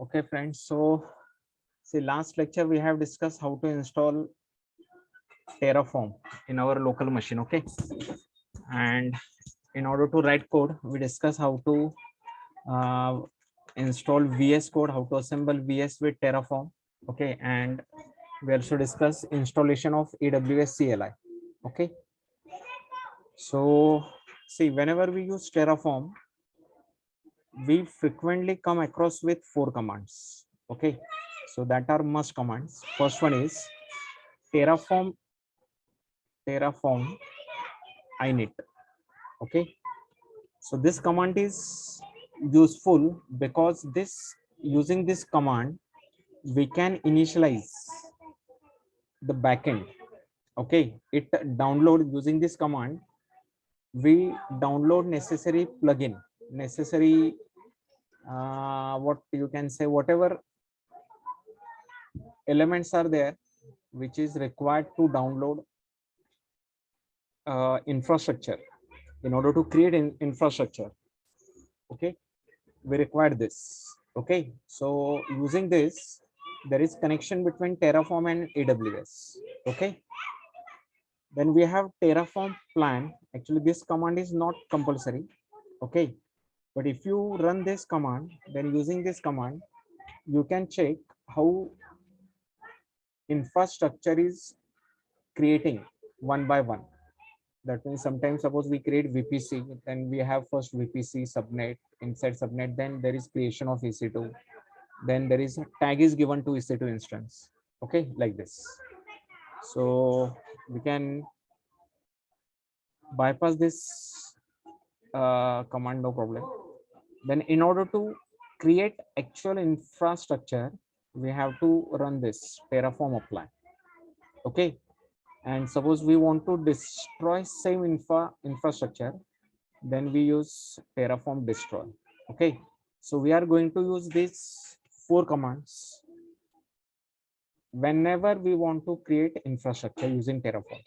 Okay, friends. So, see, last lecture we have discussed how to install Terraform in our local machine. Okay, and in order to write code, we discuss how to uh, install VS Code, how to assemble VS with Terraform. Okay, and we also discuss installation of AWS CLI. Okay, so see, whenever we use Terraform, we frequently come across with four commands. Okay, so that are must commands. First one is terraform init. Okay, so this command is useful because this using this command we can initialize the backend. Okay, it download using this command, we download necessary plugin, necessary what you can say, whatever elements are there which is required to download infrastructure in order to create an infrastructure. Okay, we require this. Okay, so using this there is connection between Terraform and AWS. Okay, then we have Terraform plan. Actually this command is not compulsory. Okay, but if you run this command, then using this command you can check how infrastructure is creating one by one. That means sometimes suppose we create VPC, then we have first VPC subnet, inside subnet, then there is creation of EC2, then there is a tag is given to EC2 instance. Okay, like this. So we can bypass this command, no problem. Then in order to create actual infrastructure, we have to run this terraform apply. Okay, and suppose we want to destroy same infrastructure, then we use terraform destroy. Okay, so we are going to use these four commands whenever we want to create infrastructure using Terraform.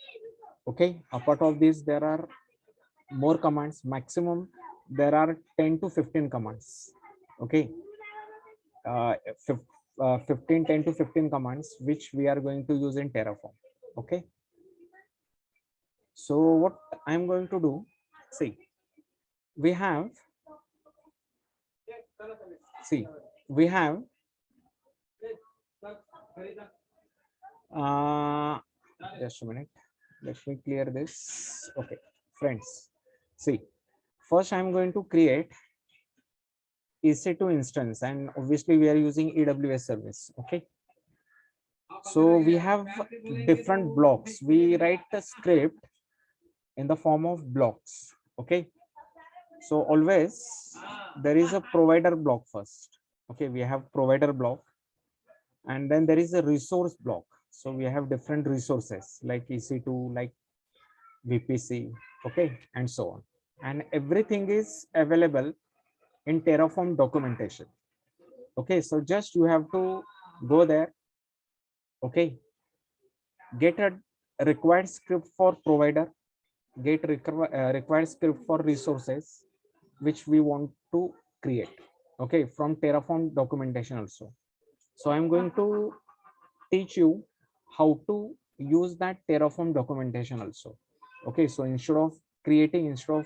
Okay, apart of this there are more commands. Maximum there are 10 to 15 commands. Okay, uh, 15 10 to 15 commands which we are going to use in Terraform. Okay, so what I'm going to do, see, we have see we have uh, just a minute, let me clear this. Okay, friends, see, first I'm going to create EC2 instance, and obviously we are using AWS service. Okay, so we have different blocks. We write the script in the form of blocks. Okay, so always there is a provider block first. Okay, we have provider block, and then there is a resource block. So we have different resources like EC2, like VPC. Okay, and so on, and everything is available in Terraform documentation. Okay, so just you have to go there. Okay, get a required script for provider, get required script for resources which we want to create. Okay, from Terraform documentation also. So I'm going to teach you how to use that Terraform documentation also. Okay, so instead of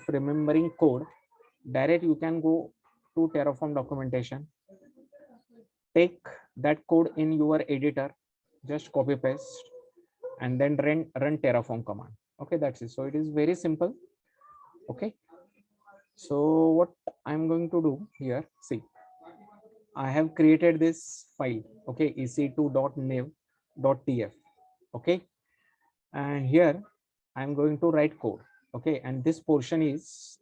remembering code, direct you can go to Terraform documentation, take that code in your editor, just copy paste, and then run terraform command. Okay, that's it. So it is very simple. Okay, so what I'm going to do here, see, I have created this file. Okay, ec2.nav.tf. Okay, and here I'm going to write code. Okay, and this portion is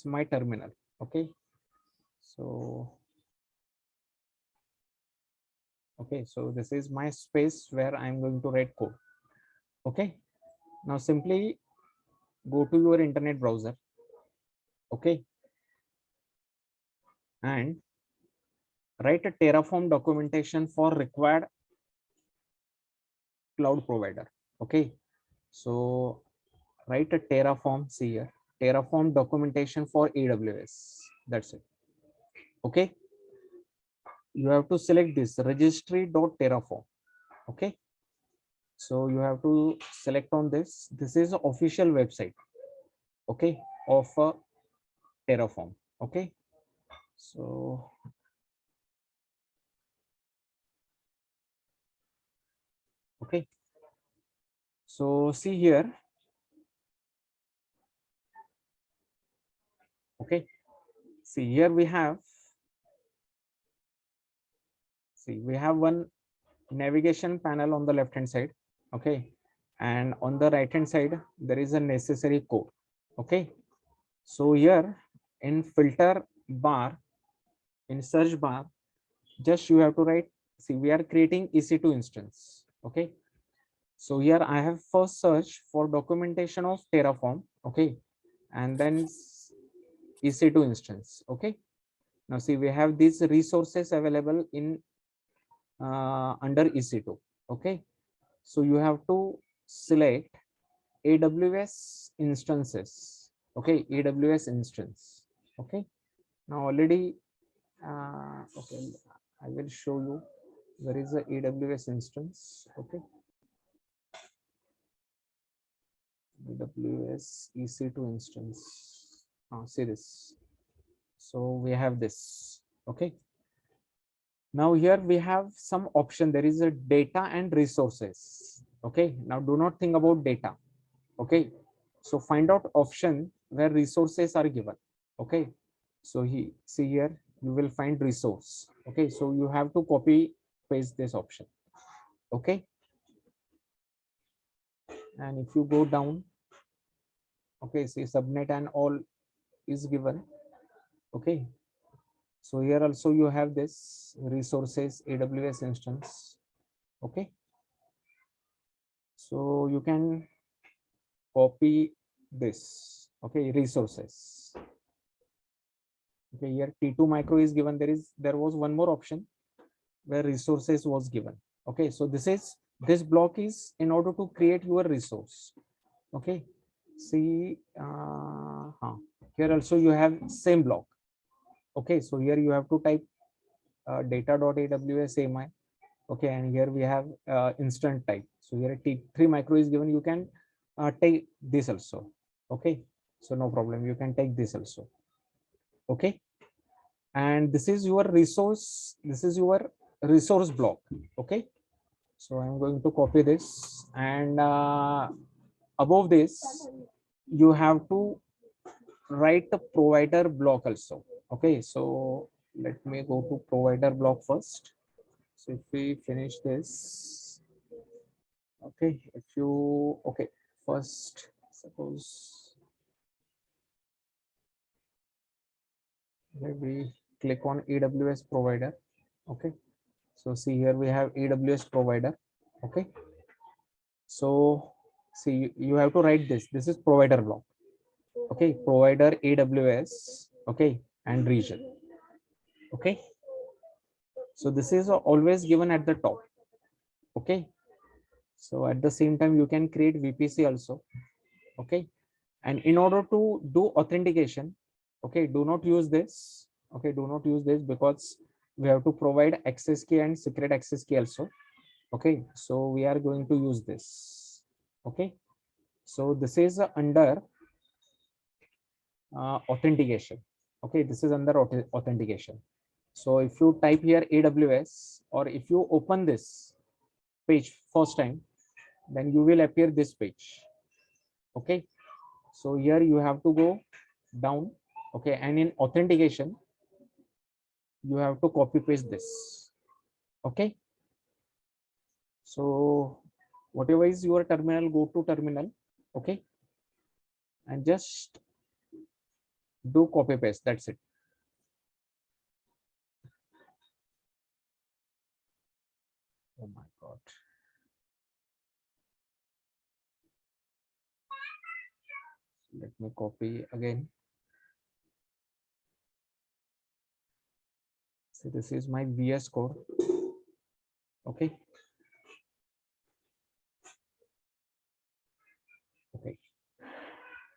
my terminal. Okay, so okay, so this is my space where I'm going to write code. Okay, now simply go to your internet browser. Okay, and write a terraform documentation for required cloud provider. Okay, so write a terraform, see here, terraform documentation for AWS. That's it. Okay, you have to select this registry.terraform. Okay, so you have to select on this. This is the official website, okay, of terraform. Okay, so okay, so see here. Okay, see here we have, see we have one navigation panel on the left hand side. Okay, and on the right hand side there is a necessary code. Okay, so here in filter bar, in search bar, just you have to write, see we are creating EC2 instance. Okay, so here I have first search for documentation of terraform. Okay, and then EC2 instance. Okay, now see we have these resources available in under EC2. Okay, so you have to select AWS instances. Okay, AWS instance. Okay, now already okay, I will show you there is a AWS instance. Okay, AWS EC2 instance. See this. So we have this. Okay, now here we have some option. There is a data and resources. Okay, now do not think about data. Okay, so find out option where resources are given. Okay, so he see here you will find resource. Okay, so you have to copy paste this option. Okay, and if you go down, okay, see subnet and all is given. Okay, so here also you have this resources AWS instance. Okay, so you can copy this. Okay, resources. Okay, here T2 micro is given. There was one more option where resources was given. Okay, so this block is in order to create your resource. Okay, see here also you have same block. Okay, so here you have to type data.aws ami. Okay, and here we have instant type. So here T3 micro is given. You can take this also. Okay, so no problem, you can take this also. Okay, and this is your resource, this is your resource block. Okay, so I'm going to copy this, and above this you have to write the provider block also. Okay, so let me go to provider block first. So if we finish this, okay, if you, okay, first suppose maybe click on AWS provider. Okay, so see here we have AWS provider. Okay, so see you have to write this is provider block. Okay, provider AWS. Okay, and region. Okay, so this is always given at the top. Okay, so at the same time you can create VPC also. Okay, and in order to do authentication, okay, do not use this. Okay, do not use this because we have to provide access key and secret access key also. Okay, so we are going to use this. Okay, so this is under authentication. Okay, this is under authentication. So if you type here AWS, or if you open this page first time, then you will appear this page. Okay, so here you have to go down. Okay, and in authentication you have to copy paste this. Okay, so whatever is your terminal, go to terminal. Okay, and just do copy paste, that's it. Oh my god, let me copy again. So this is my VS code. Okay, okay,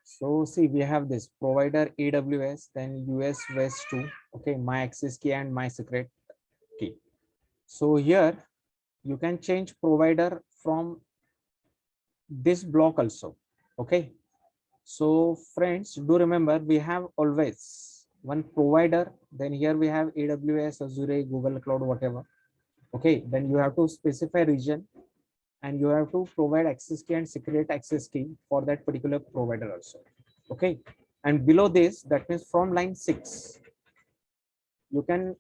so see we have this provider AWS, then US West 2. Okay, my access key and my secret key. So here you can change provider from this block also. Okay. So friends, do remember we have always one provider. Then here we have AWS, Azure, Google Cloud, whatever. Okay. Then you have to specify region and you have to provide access key and secret access key for that particular provider also. Okay. And below this, that means from line 6, you can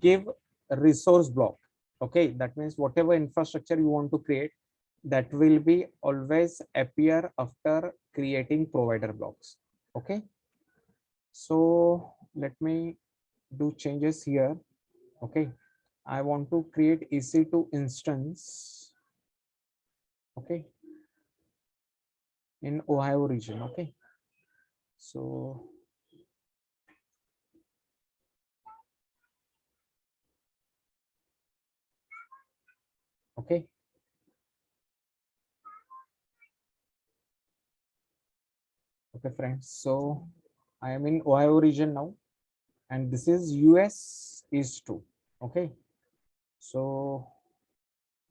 give a resource block. Okay. That means whatever infrastructure you want to create, that will be always appear after creating provider blocks. Okay. So let me do changes here. Okay. I want to create EC2 instance. Okay. In Ohio region. Okay. So okay. Okay, friends. So I am in Ohio region now, and this is US East 2. Okay. So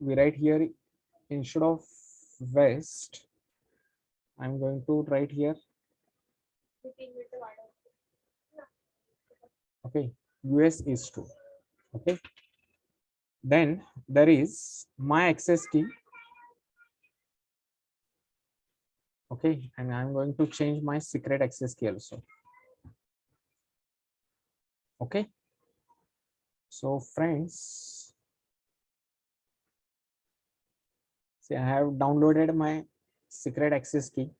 we write here instead of West, I'm going to write here. Okay. US East 2. Okay. Then there is my access key. Okay. And I'm going to change my secret access key also. Okay. So friends, see, I have downloaded my secret access key.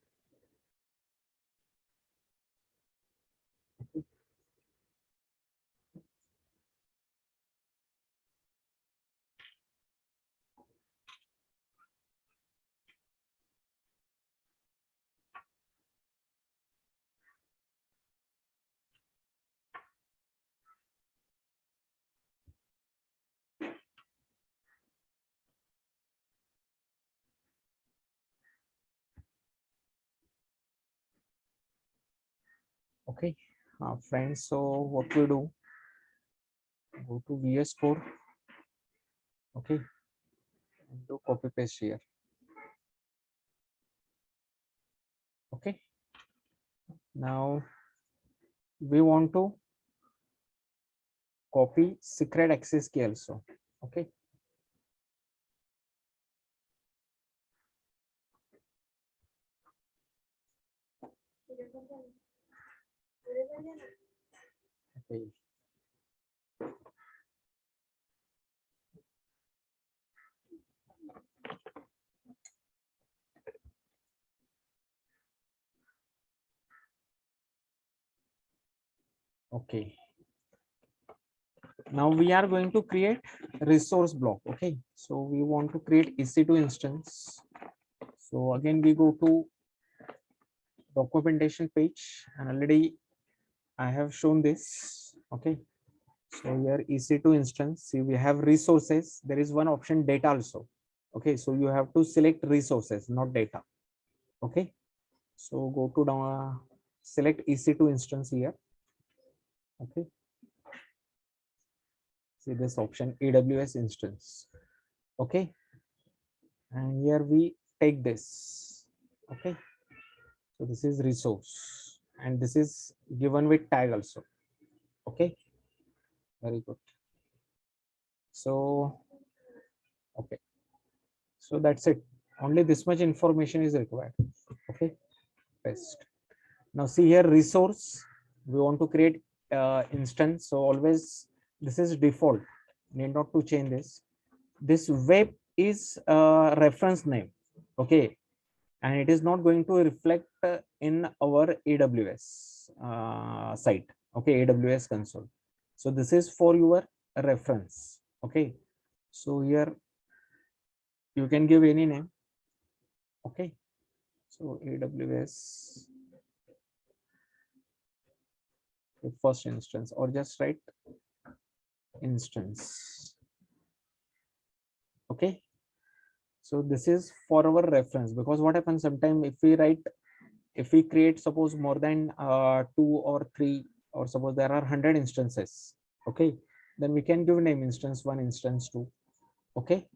Okay, friends. So what we do? Go to VS Code. Okay, and do copy paste here. Okay. Now we want to copy secret access key also. Okay. Okay. Okay. Now we are going to create resource block. Okay. So we want to create EC2 instance. So again, we go to documentation page, and already I have shown this. Okay. So here EC2 instance, see we have resources. There is one option data also. Okay. So you have to select resources, not data. Okay. So go to down, select EC2 instance here. Okay. See this option AWS instance. Okay. And here we take this. Okay. So this is resource and this is given with tag also. Okay. Very good. So, okay. So that's it. Only this much information is required. Okay. Best. Now see here resource. We want to create instance. So always this is default. Need not to change this. This web is reference name. Okay. And it is not going to reflect in our AWS site. Okay. AWS console. So this is for your reference. Okay. So here you can give any name. Okay. So AWS first instance or just write instance. Okay. So this is for our reference, because what happens sometimes if we create suppose more than 2 or 3, or suppose there are 100 instances. Okay. then we can give name instance 1, instance 2. Okay,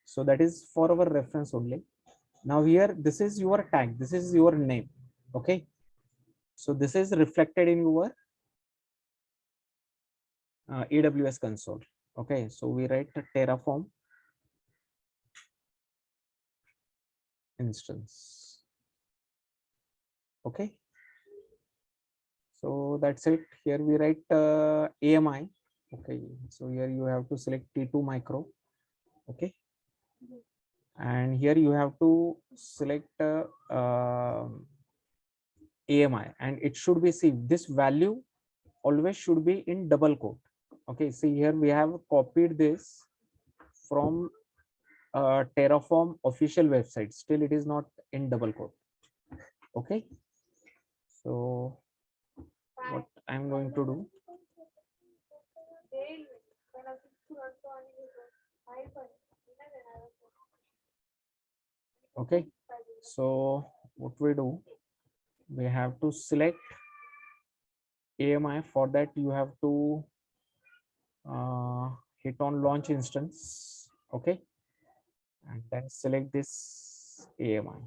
so that is for our reference only. Now here, this is your tag, this is your name. Okay, so this is reflected in your AWS console. Okay, so we write terraform instance. Okay, so that's it. Here we write AMI. Okay, so here you have to select T2 micro. Okay, and here you have to select AMI, and it should be, see, this value always should be in double quote. Okay, see here we have copied this from terraform official website, still it is not in double quote. Okay, so what I'm going to do, okay, so what we do, we have to select AMI. For that you have to hit on launch instance. Okay, and then select this AMI.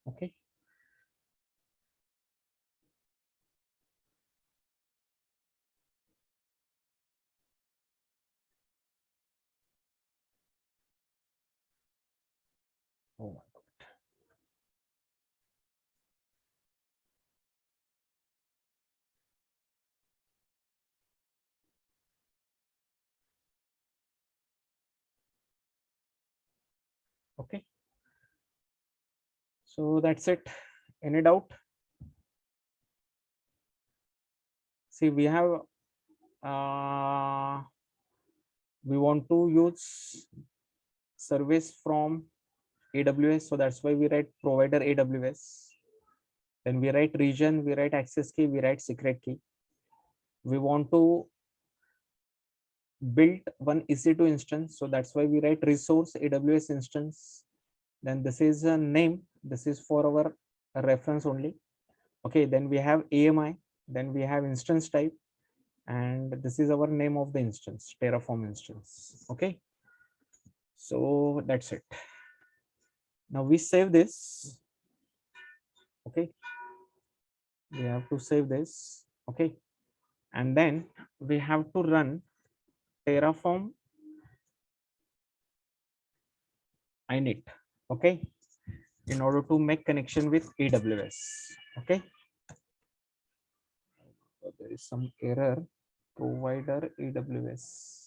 Okay, oh my God. Okay, so that's it. Any doubt? See, we have we want to use service from AWS, so that's why we write provider AWS. Then we write region, we write access key, we write secret key. We want to build one EC2 instance, so that's why we write resource AWS instance. Then this is a name, this is for our reference only. Okay, then we have AMI, then we have instance type, and this is our name of the instance, terraform instance. Okay, so that's it. Now we save this. Okay, we have to save this. Okay, and then we have to run terraform init. Okay, in order to make connection with AWS. Okay, so there is some error, provider AWS.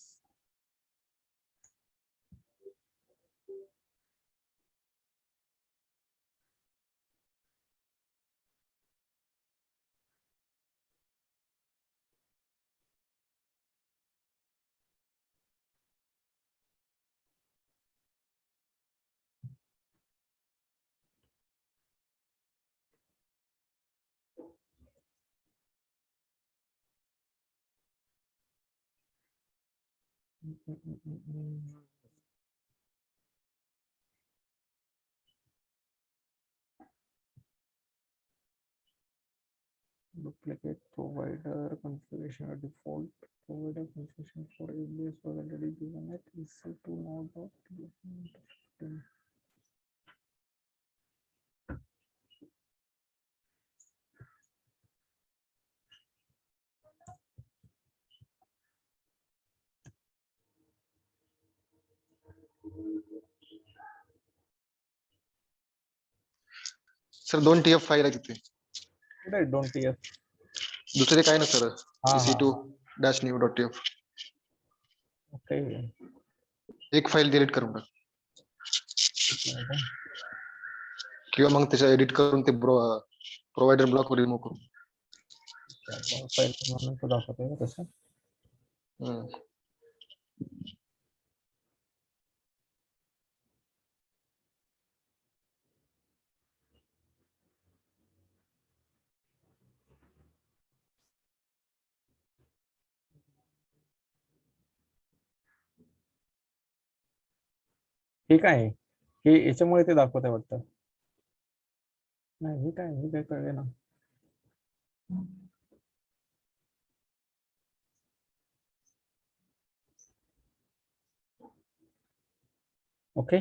Duplicate provider configuration or default provider configuration for AWS was already given at EC2 node. Sir 2 TF file आहे तिथे. कुठे don't TF? दुसरे काय ना sir, हा EC2-new.tf. Okay, एक file delete करून टाक file किंवा मग त्याच्या एडिट करून ते प्रोव्हायडर ब्लॉक रिमूव्ह करू. म्हणून तो दाखवतोय का तसं? ठीक आहे, हे याच्यामुळे ते दाखवत आहे वाटतं. नाही हे काय कळले ना. ओके,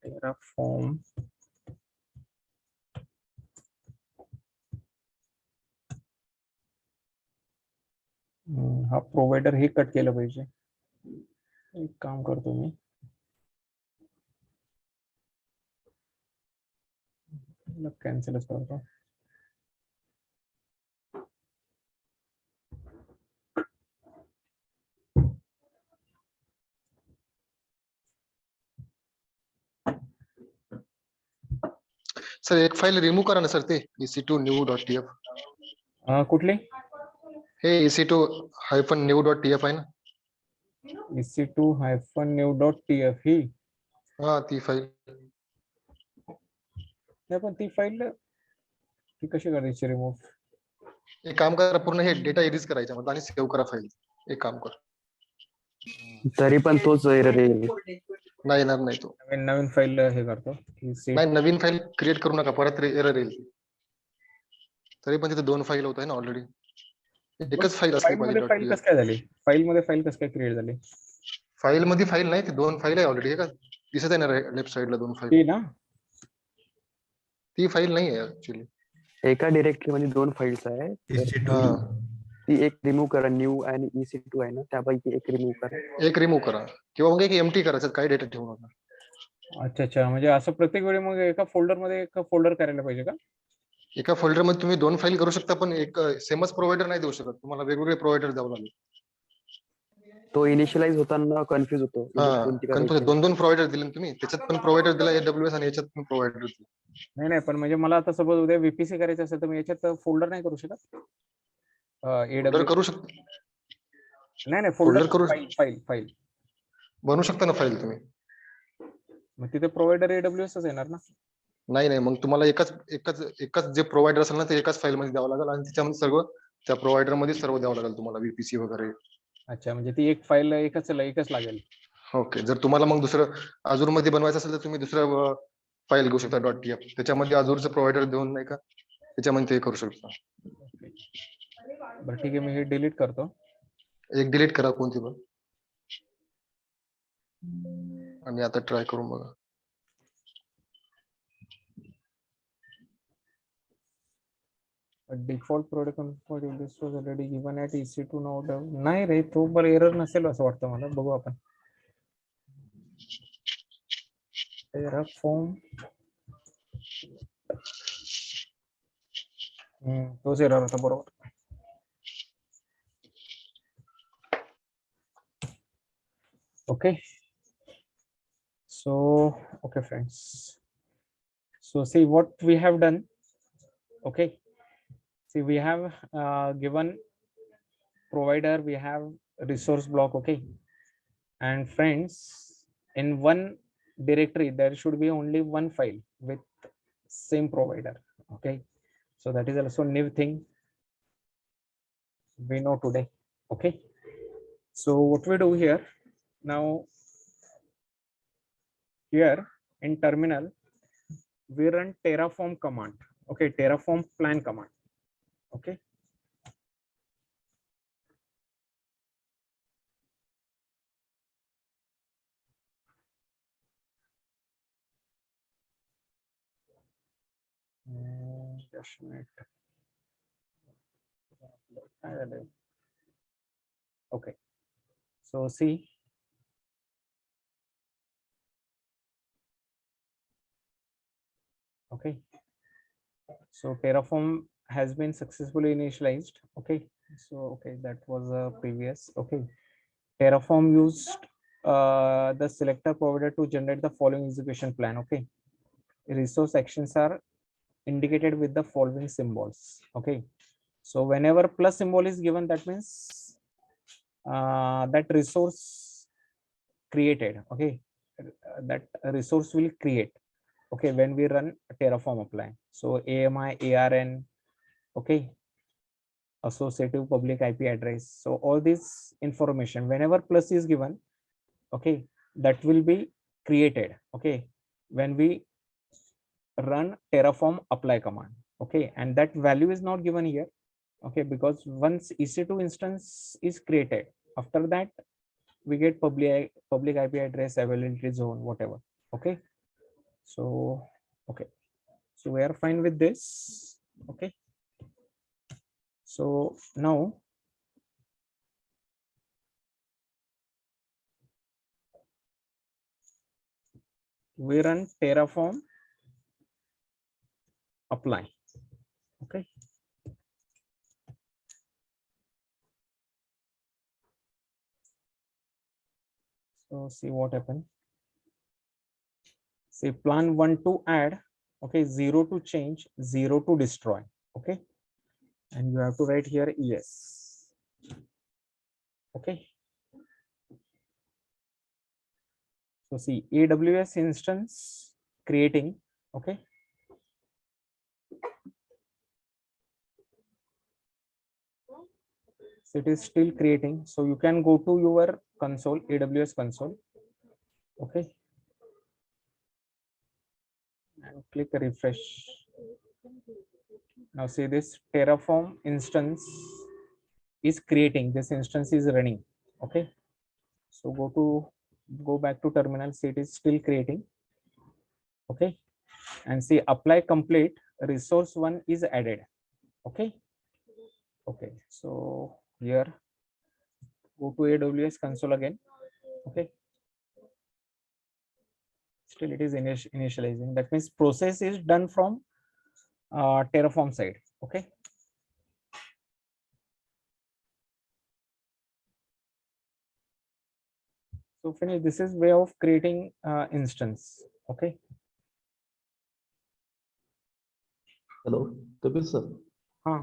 terraform हा प्रोव्हायडर हे कट केलं पाहिजे. एक काम करतो मी, कॅन्सलच करतो. सर एक फाईल रिमूव्ह करा ना सर, ते EC2 new.tf. कुठली हे EC2 -new.tf आहे ना. EC2-new.tf ही. हा ती फाईल. नाही पण ती फाईल ती कशी करायची रिमूव्ह? एक काम करा, पूर्ण हे डेटा इरेज करायचा मग आणि सेव्ह करा फाईल. एक काम कर. तरी पण तोच एरर येईल. नाही येणार नाही तो. नवीन फाईल हे करतो. नाही नवीन फाईल क्रिएट करू नका, परत एरर येईल. तरी पण तिथे 2 फाईल होत आहे ना ऑलरेडी. एकच फाईल असली फाईल मध्ये पाहिजे फाईल कसं काय झाली? फाईल मध्ये फाईल कसं काय क्रिएट झाली? फाईल मध्ये फाईल नाही, ती 2 फाईल आहे ऑलरेडी. का दिसत आहे ना लेफ्ट साईडला 2 फाईल. ती ना ती फाईल नाही आहे ऍक्च्युली. एका डिरेक्टरी मध्ये 2 फाईल्स आहेत. तर ती एक रिमूव्ह करा, न्यू आणि EC2 आहे ना, त्यापैकी एक रिमूव्ह करा. एक रिमूव्ह करा किंवा मग एक एम्प्टी करायचं, काही डेटा ठेवू नका. अच्छा, म्हणजे असं प्रत्येक वेळी मग एका फोल्डर मध्ये एक फोल्डर करायला पाहिजे का? एका फोल्डर मध्ये तुम्ही 2 फाईल करू शकता, पण एक सेमच प्रोव्हायडर नाही देऊ शकत. तुम्हाला वेगवेगळे प्रोव्हायडर द्यावं लागेल. तो इनिशियलाइज होताना कन्फ्युज होतो. म्हणजे कोणती करायची. 2 प्रोव्हायडर दिले ना तुम्ही, त्याच्यात पण प्रोव्हायडर दिला AWS आणि याच्यात पण प्रोव्हायडर दिला. नाही पण म्हणजे मला आता सपोज उद्या VPC करायचं असेल तर मी याच्यात फोल्डर नाही करू शकत? फोल्डर AWS करू शकता, नाही फोल्डर फोल्डर करू फाईल बनवू शकता ना फाईल तुम्ही. मग तिथे प्रोव्हायडर AWS च येणार ना? नाही मग तुम्हाला एकच जे प्रोव्हायडर असेल ना, ते एकाच फाईल मध्ये द्यावं लागेल आणि त्याच्यामध्ये सर्व त्या प्रोव्हायडर मध्ये सर्व द्यावं लागेल तुम्हाला, VPC वगैरे. अच्छा, म्हणजे ती एक फाईल एकच लागेल. ओके, जर तुम्हाला मग दुसरं अजूर मध्ये बनवायचं असेल तर तुम्ही दुसरं फाईल घेऊ शकता .tf. त्याच्यामध्ये अजूरचं प्रोव्हायडर देऊन नाही का, त्याच्यामध्ये ते करू शकता. बरं ठीक आहे, मी हे डिलीट करतो. एक डिलीट करा कोणती पण, आणि आता ट्राय करून बघा. Default product this was already given at EC2 now. नाही रे, तो बरं एरर नसेल असं वाटतं मला. बघू आपण. terraform तोच एरर होता बरोबर. Okay, so okay friends, so see what we have done. Okay, see we have given provider, we have resource block. Okay, and friends, in one directory there should be only one file with same provider. Okay, so that is also new thing we know today. Okay, so what we do here now, here in terminal we run terraform command. Okay, terraform plan command. Okay, just a minute. Okay, so see, okay, so terraform has been successfully initialized. Okay, so okay, that was a previous. Okay, terraform used the selector provider to generate the following execution plan. Okay, resource actions are indicated with the following symbols. Okay, so whenever plus symbol is given, that means that resource created. Okay, that resource will create. Okay, when we run terraform apply. So AMI, ARN, okay, associative public IP address. So all this information, whenever plus is given, okay, that will be created. Okay, when we run terraform apply command. Okay, and that value is not given here. Okay, because once EC2 instance is created, after that we get public IP address, availability zone, whatever. Okay, so okay, so we are fine with this. Okay, so now we run terraform apply. Okay, so see what happens. Say plan 1 to add, okay, 0 to change, 0 to destroy. Okay, and you have to write here yes. Okay, so see AWS instance creating. Okay, so it is still creating, so you can go to your console, AWS console. Okay, and click refresh. Now see this terraform instance is creating, this instance is running. Okay, so go back to terminal, see it is still creating. Okay, and see apply complete, resource 1 is added. Okay, okay, so here go to AWS console again. Okay, still it is initializing, that means process is done from terraform side. Okay, so finish, this is way of creating instance. Okay, Hello, Kapil sir. huh.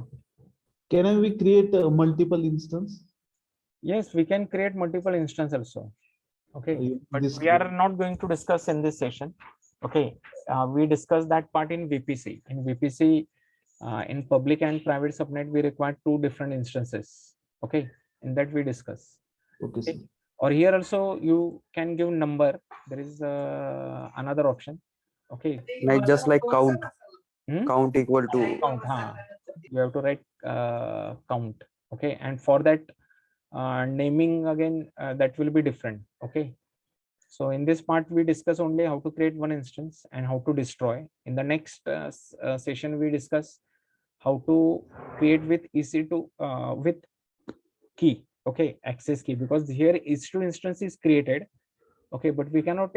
Can we create multiple instance? Yes, we can create multiple instance also. Okay, but This we are not going to discuss in this session. Okay, we discussed that part in VPC. In VPC, in public and private subnet, we require 2 different instances. Okay, in that we discuss. okay, sir. Okay. Or here also you can give number. There is another option. Okay, Like just like count, Hmm? count equal to Count. You have to write count. Okay, and for that naming again, that will be different. Okay, so in this part we discuss only how to create one instance and how to destroy. In the next session we discuss how to create with EC2 with key. Okay, access key, because here EC2 instance is created. Okay, but we cannot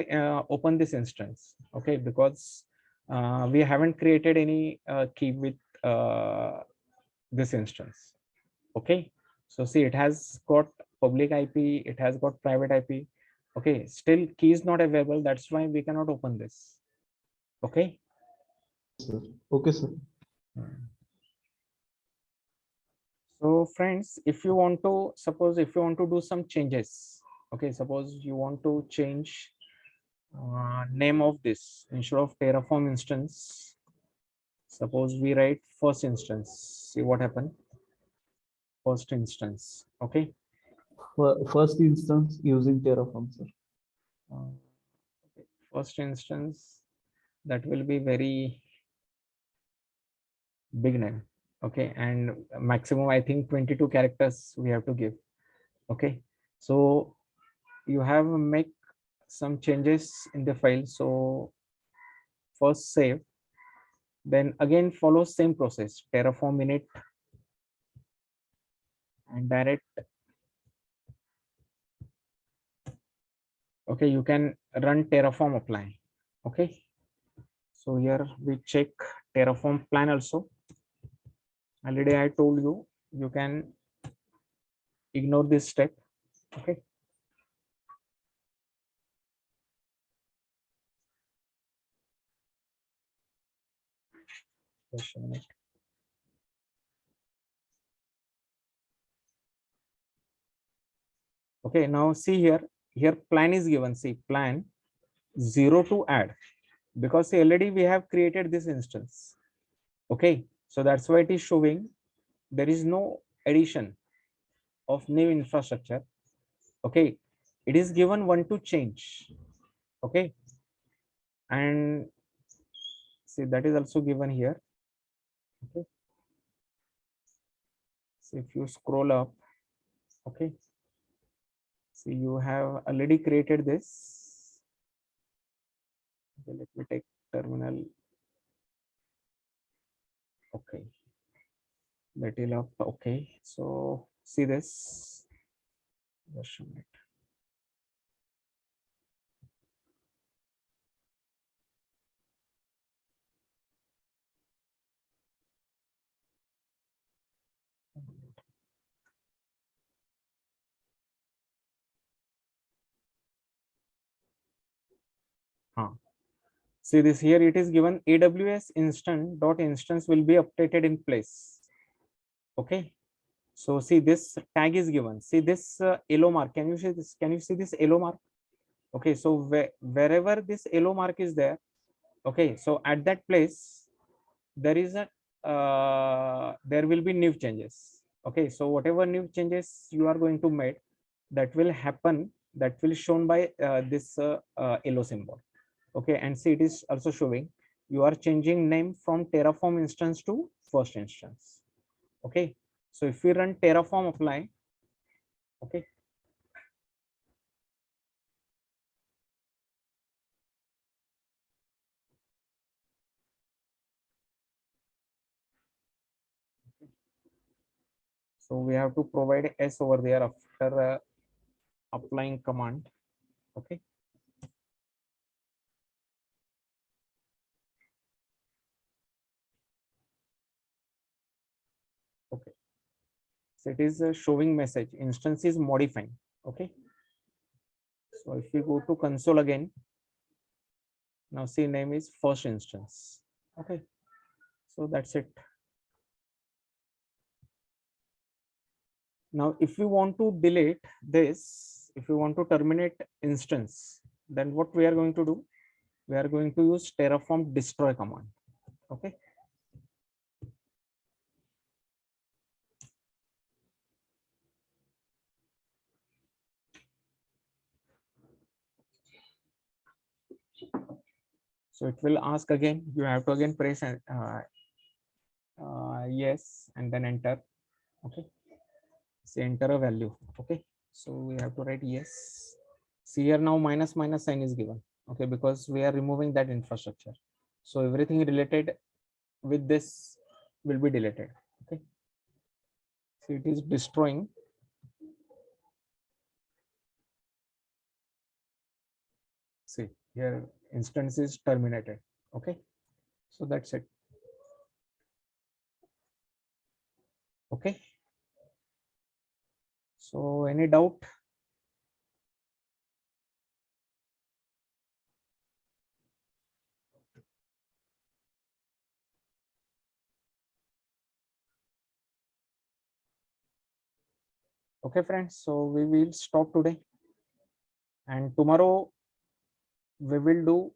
open this instance. Okay, because we haven't created any key with this instance. Okay, so see it has got public IP, it has got private IP. Okay, still key is not available, that's why we cannot open this. Okay, Sir. Okay, sir. so friends, if you want to, suppose if you want to do some changes, okay, suppose you want to change name of this, instead of terraform instance, suppose we write first instance, see what happened. First instance. Okay, First instance using Terraform, sir. okay. First instance, that will be very big name. Okay, and maximum I think 22 characters we have to give. Okay, so you have make some changes in the file. So first save, then again follow same process, terraform init and direct. Okay, you can run terraform apply. Okay, so here we check terraform plan also. Already I told you, you can ignore this step. Okay, just a minute. Okay, now see here plan is given. See plan 0 to add, because see, already we have created this instance. Okay, so that's why it is showing there is no addition of new infrastructure. Okay, it is given 1 to change. Okay, and see that is also given here. Okay, so if you scroll up, okay, so you have already created this. Okay, let me take terminal. Okay, that will up. Okay, so see this. Just a minute. See this here, it is given AWS instance dot instance will be updated in place. Okay, so see this tag is given. See this yellow mark. Can you see this? Can you see this yellow mark? Okay, so wherever this yellow mark is there, okay, so at that place there is a there will be new changes. Okay, so whatever new changes you are going to make, that will happen, that will shown by this yellow symbol. Okay, and see it is also showing you are changing name from terraform instance to first instance. Okay, so if we run terraform apply, okay, so we have to provide s over there after applying command. Okay, okay, so it is showing message instance is modifying. Okay, so if we go to console again, now see name is first instance. Okay, so that's it. Now if we want to delete this, if we want to terminate instance, then what we are going to do, we are going to use terraform destroy command. Okay, so it will ask again, you have to again press yes and then enter. Okay, say enter a value. Okay, so we have to write yes. See here now minus minus sign is given. Okay, because we are removing that infrastructure, so everything related with this will be deleted. Okay, so it is destroying. See here instance is terminated. Okay, so that's it. Okay, so any doubt? Okay friends, so we will stop today, and tomorrow we will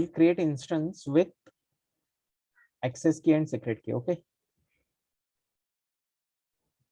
create instance with access key and secret key. Okay,